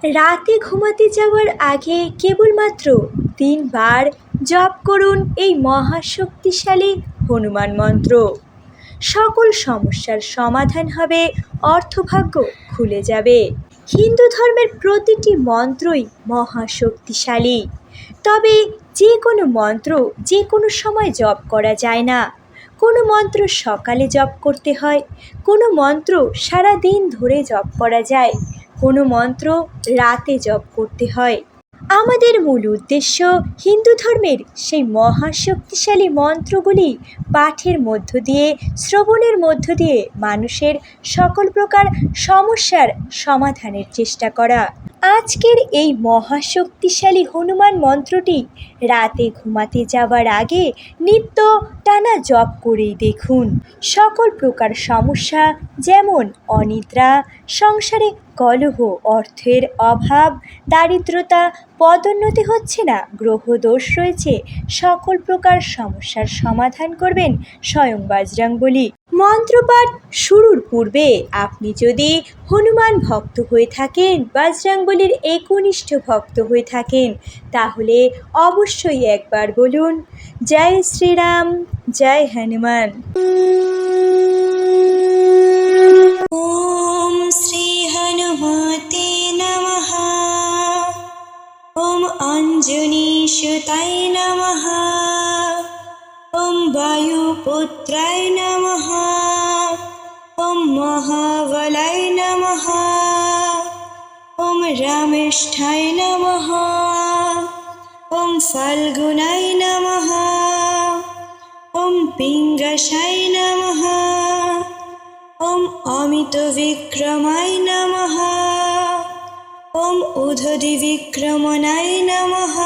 রাতে ঘুমাতে যাওয়ার আগে কেবলমাত্র 3 বার জপ করুন এই মহাশক্তিশালী হনুমান মন্ত্র। সকল সমস্যার সমাধান হবে, অর্থভাগ্য খুলে যাবে। হিন্দু ধর্মের প্রতিটি মন্ত্রই মহাশক্তিশালী, তবে যে কোনো মন্ত্র যে কোনো সময় জপ করা যায় না। কোনো মন্ত্র সকালে জপ করতে হয়, কোনো মন্ত্র সারা দিন ধরে জপ করা যায়, কোনো মন্ত্র রাতে জপ করতে হয়। আমাদের মূল উদ্দেশ্য হিন্দু ধর্মের সেই মহাশক্তিশালী মন্ত্রগুলি পাঠের মধ্য দিয়ে, শ্রবণের মধ্য দিয়ে মানুষের সকল প্রকার সমস্যার সমাধানের চেষ্টা করা। আজকের এই মহাশক্তিশালী হনুমান মন্ত্রটি রাতে ঘুমাতে যাওয়ার আগে নিত্য টানা জপ করেই দেখুন। সকল প্রকার সমস্যা যেমন অনিদ্রা, সংসারে কলহ, অর্থের অভাব, দারিদ্রতা, পদোন্নতি হচ্ছে না, গ্রহদোষ রয়েছে, সকল প্রকার সমস্যার সমাধান করবেন স্বয়ং বজরংবলী। মন্ত্রপাঠ শুরুর পূর্বে আপনি যদি হনুমান ভক্ত হয়ে থাকেন, বজরংবলীর একনিষ্ঠ ভক্ত হয়ে থাকেন, তাহলে অবশ্যই একবার বলুন, জয় শ্রীরাম, জয় হনুমান। ওম শ্রী হনুমতে নমঃ। ওম অঞ্জনী সুতায় নমঃ। ওম বায়ুপুত্রায় নমঃ। ওম মহাবলায় নমঃ। ওম রামেষ্ঠায় নমঃ। ওম ফাল্গুনায় নমঃ। ওম পিঙ্গসায় নমঃ। ওম অমিত বিক্রমায় নমঃ। ওম উদ্ধতি বিক্রমণায় নমঃ।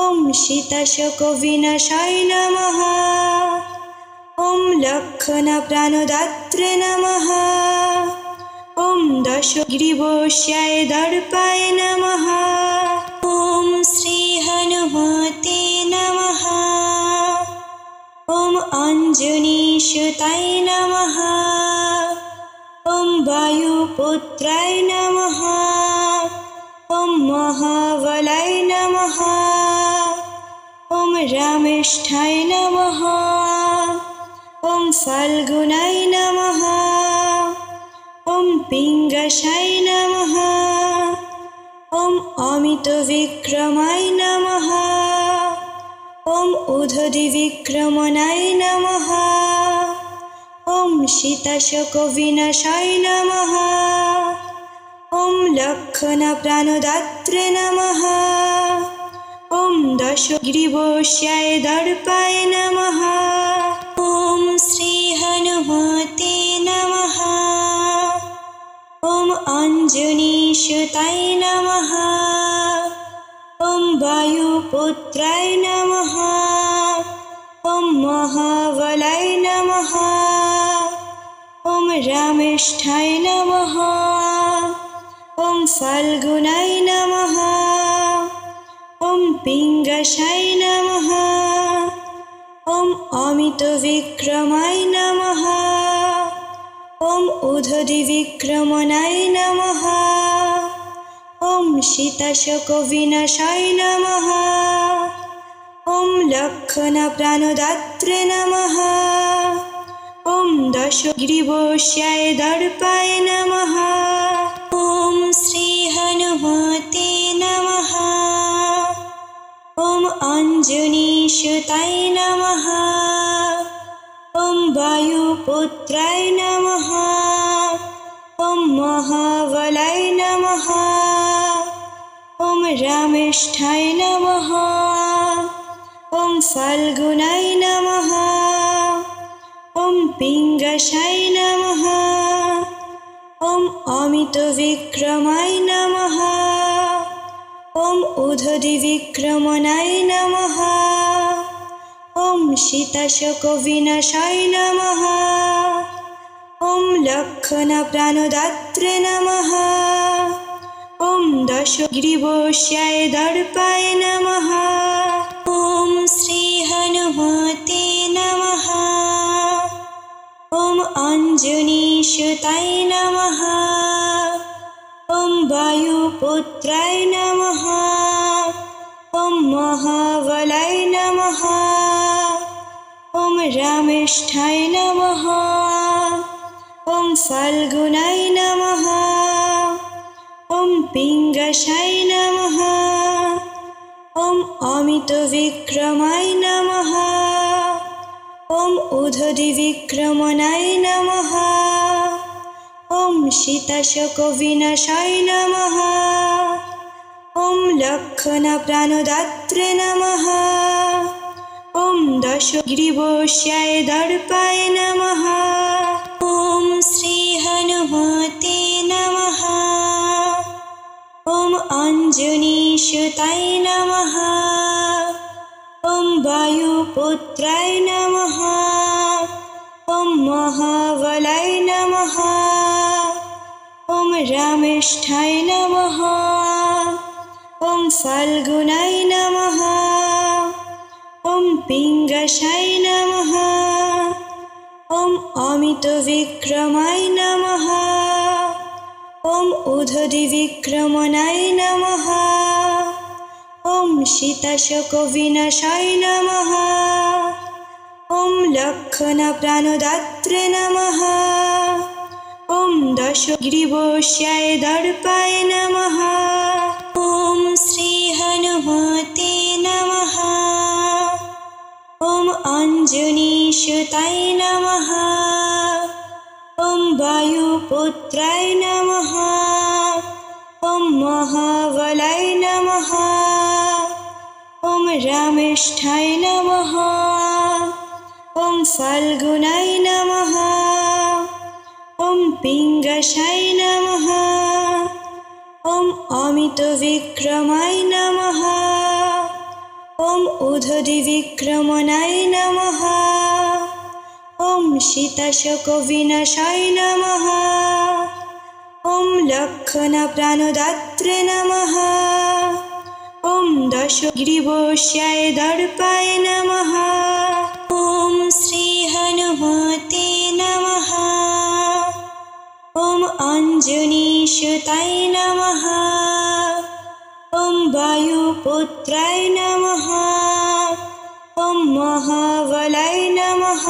ওম সীতাশোক বিনাশায় নমঃ। ওম লক্ষণ প্রাণদাত্রে নমঃ। ওম দশগ্রীবস্যায় দর্পায় নমঃ। ওম শ্রী হনুমতে নমঃ। ওম অঞ্জনী সুতায় নমঃ। ওম বায়ুপুত্রায় নমঃ। ওম মহাবলায় নমঃ। ওম রামেষ্ঠায় নমঃ। ওম ফাল্গুনায় নমঃ। ওম পিঙ্গসায় নমঃ। ওম অমিত বিক্রমায় নমঃ। ওম উদ্ধতি বিক্রমণায় নমঃ। ওম সীতাশোক বিনাশায় নমঃ। ওম লক্ষণ প্রাণদাত্রে নমঃ। ওম দশগ্রীবস্যায় দর্পায় নমঃ। ওম শ্রী হনুমতে নমঃ। ওম অঞ্জনী সুতায় নমঃ। ওম বায়ুপুত্রায় নমঃ। ওম মহাবলায় নমঃ। ওম রামেষ্ঠায় নমঃ। ওম ফাল্গুনায় নমঃ। ওম পিঙ্গসায় নমঃ। ওম অমিত বিক্রমায় নমঃ। ওম উদ্ধতি বিক্রমণায় নমঃ। ওম সীতাশোক বিনাশায় নমঃ। ওম লক্ষণ প্রাণদাত্রে নমঃ। ওম দশগ্রীবস্যায় দর্পায় নমঃ। ওম শ্রী হনুমতে নমঃ। ওম অঞ্জনী সুতায় নমঃ। ওম বায়ুপুত্রায় নমঃ। ওম মহাবলায় নমঃ। ওম রামেষ্ঠায় নমঃ। ওম ফাল্গুনায় নমঃ। ওম পিঙ্গসায় নমঃ। ওম অমিত বিক্রমায় নমঃ। ওম উদ্ধতি বিক্রমণায় নমঃ। ওম সীতাশোক বিনাশায় নমঃ। ওম লক্ষণ প্রাণদাত্রে নমঃ। ওম দশগ্রীবস্যায় দর্পায় নমঃ। ওম শ্রী হনুমতে নমঃ। ওম অঞ্জনী সুতায় নমঃ। ওম वायुपुत्राय नमः। ॐ महाबलाय नमः। ॐ रामेष्ठाय नमः। ॐ फाल्गुनाय नमः। ॐ पिङ्गशाय नमः। ॐ अमितविक्रमाय नमः। ॐ उदधिविक्रमणाय नमः। ॐ सीताशोकविनाशाय नमः। ॐ लक्ष्मणप्राणदात्रे नमः। ॐ दशग्रीवस्याय दर्पाय नमः। ॐ श्रीहनुमते नमः। ॐ अञ्जनीसुताय नमः। ॐ वायुपुत्राय नमः। ॐ महाबलाय नमः। ॐ रामेष्ठाय नमः। ॐ फाल्गुनाय नमः। ॐ पिङ्गशाय नमः। ॐ अमितविक्रमाय नमः। ॐ उदधिविक्रमणाय नमः। ॐ सीताशोकविनाशाय नमः। ॐ लक्ष्मणप्राणदात्रे नमः। ॐ दशग्रीवस्याय दर्पाय नमः। ॐ श्रीहनुमते नमः। ॐ अञ्जनीसुताय नमः। ॐ वायुपुत्राय नमः। ॐ महाबलाय नमः। ॐ रामेष्ठाय नमः। ॐ फाल्गुनाय नमः। ॐ पिङ्गशाय नमः। ॐ अमितविक्रमाय नमः। ॐ उदधिविक्रमणाय नमः। ॐ सीताशोकविनाशाय नमः। ॐ लक्ष्मणप्राणदात्रे नमः। ॐ दशग्रीवस्याय दर्पाय नमः। ॐ श्रीहनुमते नमः। ॐ अञ्जनीसुताय नमः। ॐ वायुपुत्राय नमः। ॐ महाबलाय नमः।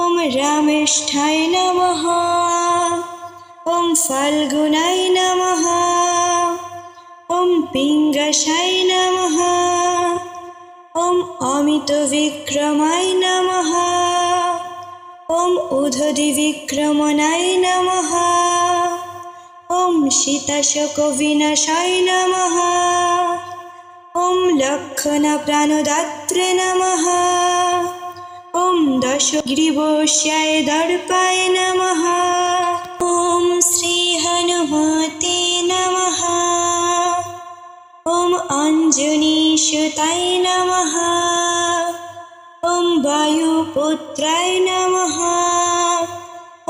ॐ रामेष्ठाय नमः। ॐ फाल्गुनाय नमः। ॐ पिङ्गशाय नमः। ॐ अमितविक्रमाय नमः। ॐ उदधिविक्रमणाय नमः। ॐ सीताशोकविनाशाय नमः। ॐ लक्ष्मणप्राणदात्रे नमः। ॐ दशग्रीवस्याय दर्पाय नमः। ॐ श्रीहनुमते नमः। ॐ अञ्जनीसुताय नमः। ॐ वायुपुत्राय नमः।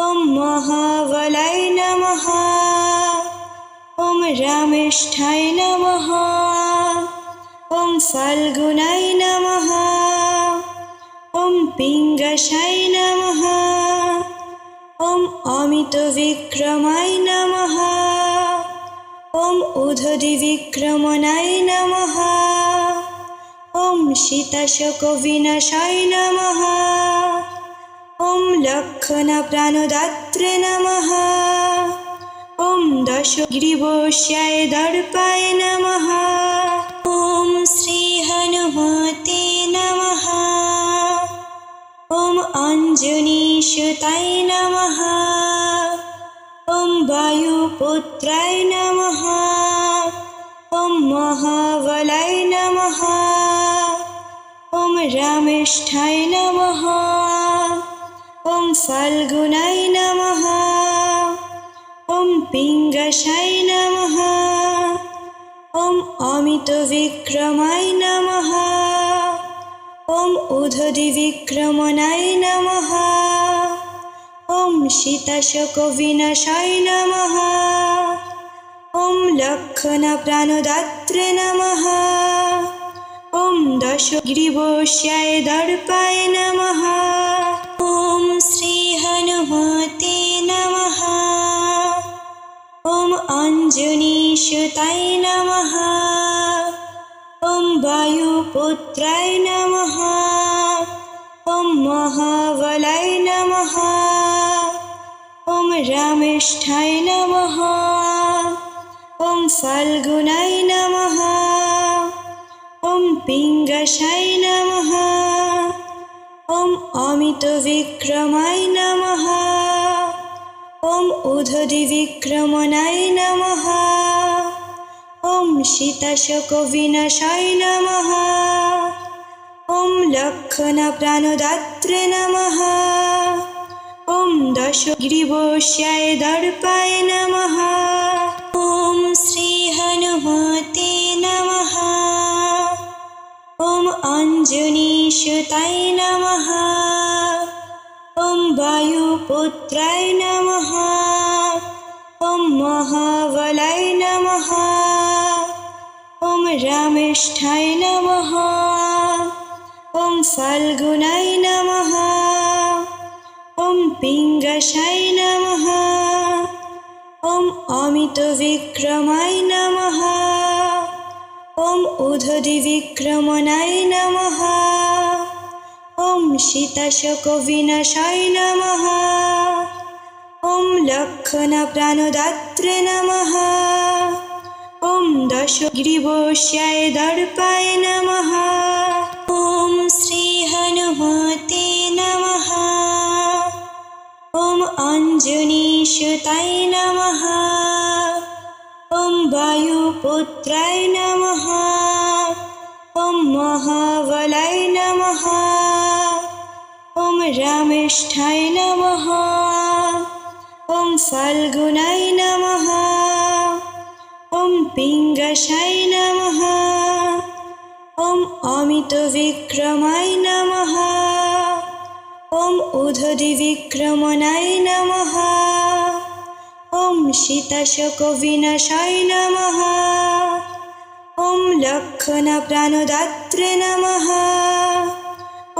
ॐ महाबलाय नमः। ॐ रामेष्ठाय नमः। ॐ फाल्गुनाय नमः। ॐ पिङ्गशाय नमः। ॐ अमितविक्रमाय नमः। ॐ उदधिविक्रमणाय नमः। ॐ सीताशोकविनाशाय नमः। ॐ लक्ष्मणप्राणदात्रे नमः। ॐ दशग्रीवस्याय दर्पाय नमः। ॐ श्रीहनुमते नमः। ॐ अञ्जनीसुताय नमः। ॐ वायुपुत्राय नमः। ॐ महाबलाय नमः। ॐ रामेष्ठाय नमः। ॐ फाल्गुनाय नमः। ॐ पिङ्गशाय नमः। ॐ अमितविक्रमाय नमः। ॐ उदधिविक्रमणाय नमः। ॐ सीताशोकविनाशाय नमः। ॐ लक्ष्मणप्राणदात्रे नमः। ॐ दशग्रीवस्याय दर्पाय नमः। ॐ श्रीहनुमते नमः। ॐ अञ्जनीसुताय नमः ॐ वायुपुत्राय नमः ॐ महाबलाय नमः ॐ रामेष्ठाय नमः ॐ फाल्गुनाय नमः ॐ पिङ्गसाय नमः ॐ अमितविक्रमाय नमः ॐ उदधिविक्रमणाय नमः ॐ सीताशोकविनाशाय नमः ॐ लक्ष्मणप्राणदात्रे नमः ॐ दशग्रीवस्याय दर्पाय नमः ॐ श्रीहनुमते नमः ॐ अञ्जनीसुताय नमः ॐ वायुपुत्राय नमः ॐ महाबलाय नमः ॐ रामेष्ठाय नमः ॐ फाल्गुनाय नमः ॐ पिङ्गसाय नमः ॐ अमितविक्रमाय नमः ॐ उदधिविक्रमणाय नमः ॐ सीताशोकविनाशाय नमः ॐ लक्ष्मणप्राणदात्रे नमः ॐ दशग्रीवस्याय दर्पाय नमः ॐ श्रीहनुमते नमः ॐ अञ्जनीसुताय नमः ॐ वायुपुत्राय नमः ॐ महाबलाय नमः ॐ रामेष्ठाय नमः ॐ फाल्गुनाय नमः ॐ पिङ्गसाय नमः ॐ अमितविक्रमाय नमः ॐ उदधिविक्रमणाय नमः ॐ सीताशोकविनाशाय नमः ॐ लक्ष्मणप्राणदात्रे नमः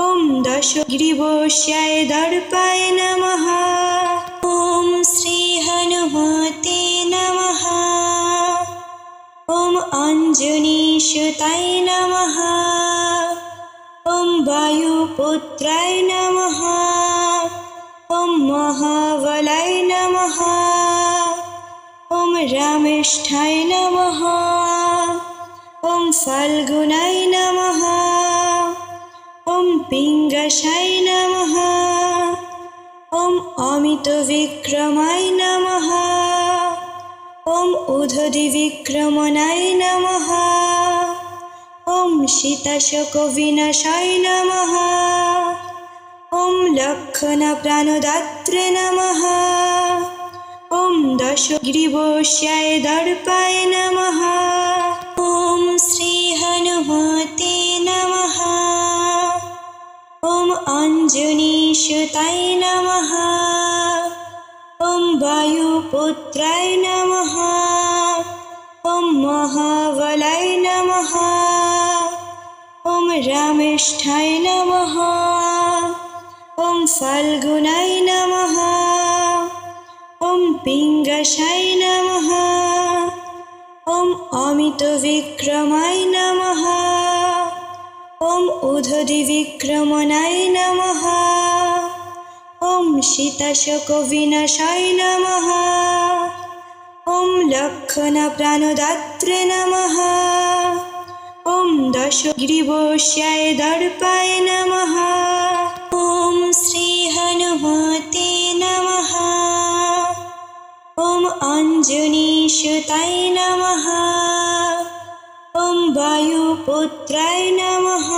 ॐ दशग्रीवस्याय दर्पाय नमः ॐ श्रीहनुमते नमः ॐ अञ्जनीसुताय नमः ॐ वायुपुत्राय नमः ॐ महाबलाय नमः ॐ रामेष्ठाय नमः ॐ फाल्गुनाय नमः ॐ पिङ्गसाय नमः ॐ अमितविक्रमाय नमः ॐ उदधिविक्रमणाय नमः ॐ सीताशोकविनाशाय नमः ॐ लक्ष्मणप्राणदात्रे नमः ॐ दशग्रीवस्याय दर्पाय नमः ॐ श्रीहनुमते नमः ॐ अञ्जनीसुताय नमः ॐ वायुपुत्राय नमः ॐ महाबलाय नमः ॐ रामेष्ठाय नमः ॐ फाल्गुनाय नमः ॐ पिङ्गसाय नमः ॐ अमितविक्रमाय नमः ॐ उदधिविक्रमणाय नमः ॐ सीताशोकविनाशाय नमः ॐ लक्ष्मणप्राणदात्रे नमः ॐ दशग्रीवस्याय दर्पाय नमः ॐ श्रीहनुमते नमः ॐ अञ्जनीसुताय नमः ॐ वायुपुत्राय नमः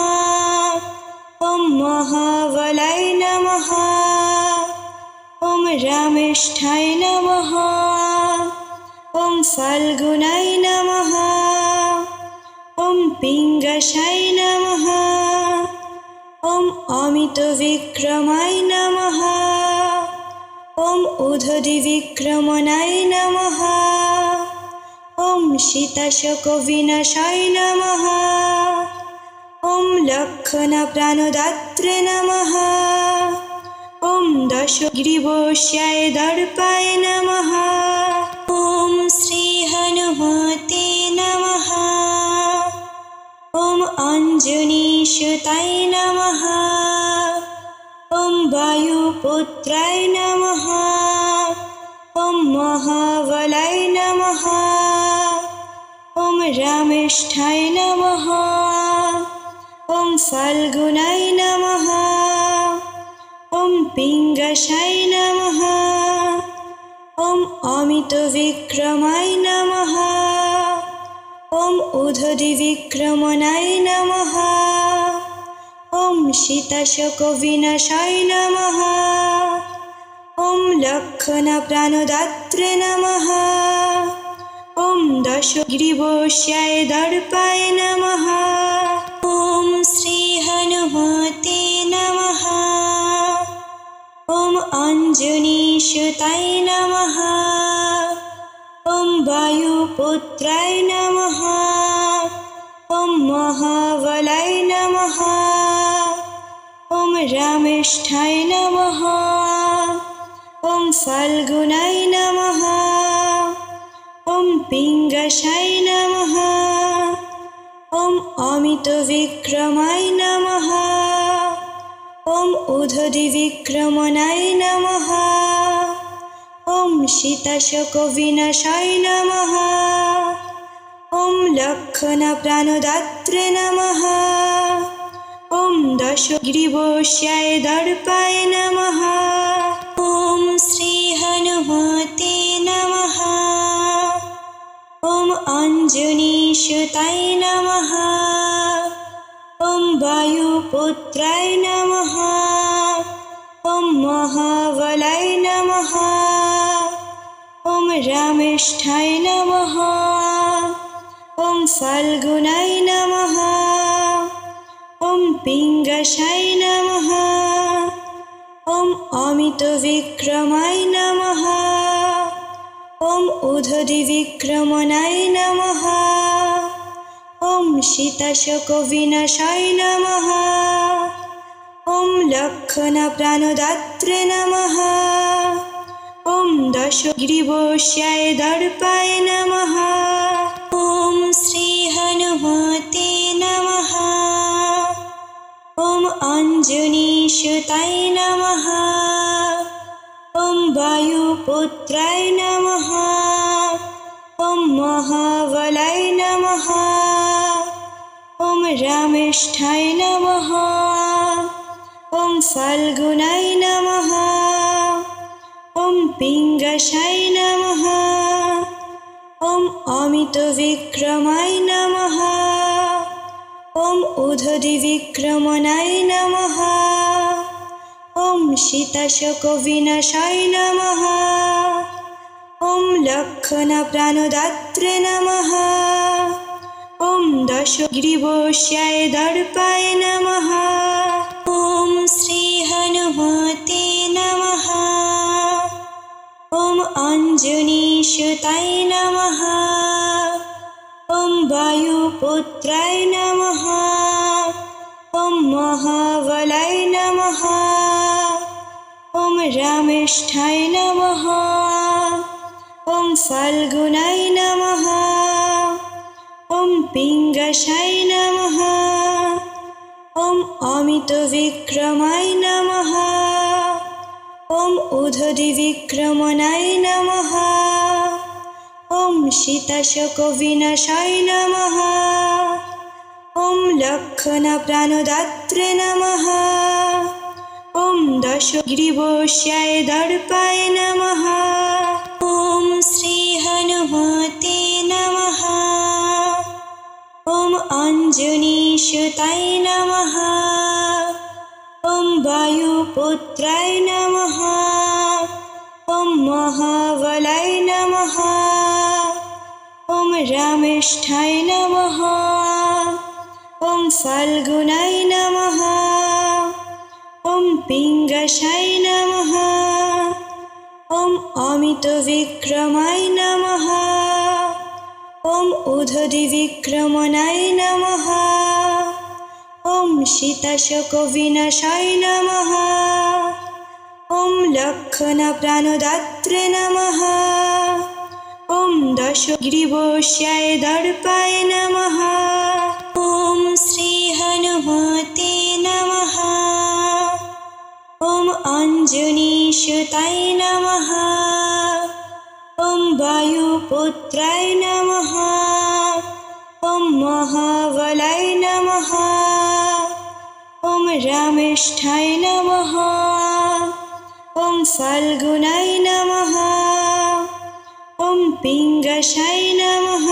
ॐ महाबलाय नमः ॐ रामेष्ठाय नमः ॐ फाल्गुनाय नमः ॐ पिङ्गसाय नमः ॐ अमितविक्रमाय नमः ॐ उदधिविक्रमणाय नमः ॐ सीताशोकविनाशाय नमः ॐ लक्ष्मणप्राणदात्रे नमः ॐ दशग्रीवस्याय दर्पाय नमः ॐ श्रीहनुमते पुत्राय नमः ॐ महाबलाय नमः ॐ रामेष्ठाय नमः ॐ फाल्गुनाय नमः ॐ पिङ्गशाय नमः ॐ अमितविक्रमाय नमः ॐ उदधिविक्रमणाय नमः ॐ सीताशोकविनाशाय नमः ॐ लक्ष्मणप्राणदात्रे नमः ॐ दशग्रीवस्याय दर्पाय नमः ॐ श्रीहनुमते नमः ॐ अञ्जनीसुताय नमः ॐ वायुपुत्राय नमः ॐ महाबलाय नमः ॐ रामेष्ठाय नमः ॐ फाल्गुनाय नमः ॐ पिङ्गशाय नमः ॐ अमितविक्रमाय नमः ॐ उदधिविक्रमणाय नमः ॐ सीताशोकविनाशाय नमः ॐ लक्ष्मणप्राणदात्रे नमः ॐ दशग्रीवस्याय दर्पाय नमः ॐ श्रीहनुमते नमः ॐ अञ्जनीसुताय नमः ॐ वायुपुत्राय नमः ॐ महाबलाय नमः ॐ रामेष्ठाय नमः ॐ फाल्गुनाय नमः ॐ पिङ्गशाय नमः ॐ अमितविक्रमाय नमः ॐ उदधिविक्रमणाय नमः ॐ सीताशोकविनाशाय नमः ॐ लक्ष्मणप्राणदात्रे नमः ॐ दशग्रीवस्याय दर्पाय नमः ॐ श्रीहनुमते नमः ॐ अञ्जनीसुताय नमः ॐ वायुपुत्राय नमः ॐ महाबलाय नमः ॐ रामेष्ठाय नमः ॐ फाल्गुनाय नमः ॐ पिङ्गशाय नमः ॐ अमितविक्रमाय नमः ॐ उदधिविक्रमणाय नमः ॐ सीताशोकविनाशाय नमः ॐ लक्ष्मणप्राणदात्रे नमः ॐ दशग्रीवस्याय दर्पाय नमः ॐ श्रीहनुमते नमः ॐ अञ्जनीसुताय नमः ॐ वायुपुत्राय नमः ॐ महाबलाय नमः ॐ रामेष्ठाय नमः ॐ फाल्गुनाय नमः ॐ पिङ्गशाय नमः ॐ अमितविक्रमाय नमः ॐ उदधिविक्रमणाय नमः ॐ सीताशोकविनाशाय नमः ॐ लक्ष्मणप्राणदात्रे नमः ॐ दशग्रीवस्याय दर्पाय नमः ॐ श्रीहनुमते नमः ॐ अञ्जनीसुताय नमः ॐ वायुपुत्राय नमः ॐ महाबलाय नमः ॐ रामेष्ठाय नमः ॐ फाल्गुनाय नमः ॐ पिङ्गशाय नमः ॐ अमितविक्रमाय नमः ॐ उदधिविक्रमणाय नमः ॐ सीताशोकविनाशाय नमः ॐ लक्ष्मणप्राणदात्रे नमः ॐ दशग्रीवस्याय दर्पाय नमः ॐ श्रीहनुमते नमः ॐ अञ्जनीसुताय नमः ॐ वायुपुत्राय नमः ॐ महाबलाय नमः ॐ रामेष्ठाय नमः ॐ फाल्गुनाय नमः ॐ पिङ्गशाय नमः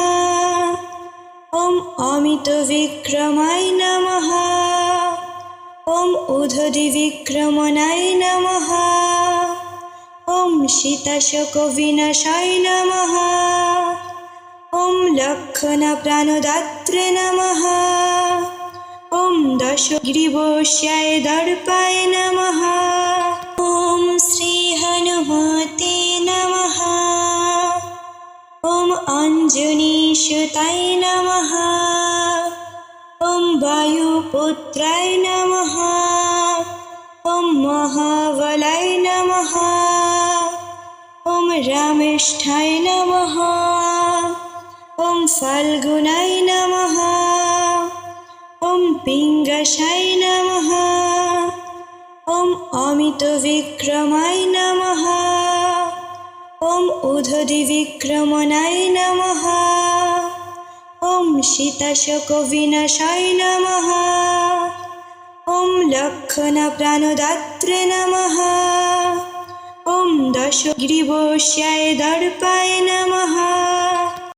ॐ अमितविक्रमाय नमः ॐ उदधिविक्रमणाय नमः ॐ सीताशोकविनाशाय नमः ॐ लक्ष्मणप्राणदात्रे नमः ॐ दशग्रीवस्याय दर्पाय नमः ॐ श्रीहनुमते नमः ॐ अञ्जनीसुताय नमः ॐ वायुपुत्राय नमः ॐ महाबलाय नमः ॐ रामेष्ठाय नमः ॐ फाल्गुनाय नमः ॐ पिङ्गशाय नमः ॐ अमितविक्रमाय नमः ॐ उदधिविक्रमणाय नमः ॐ सीताशोकविनाशाय नमः ॐ लक्ष्मणप्राणदात्रे नमः ॐ दशग्रीवस्याय दर्पाय नमः।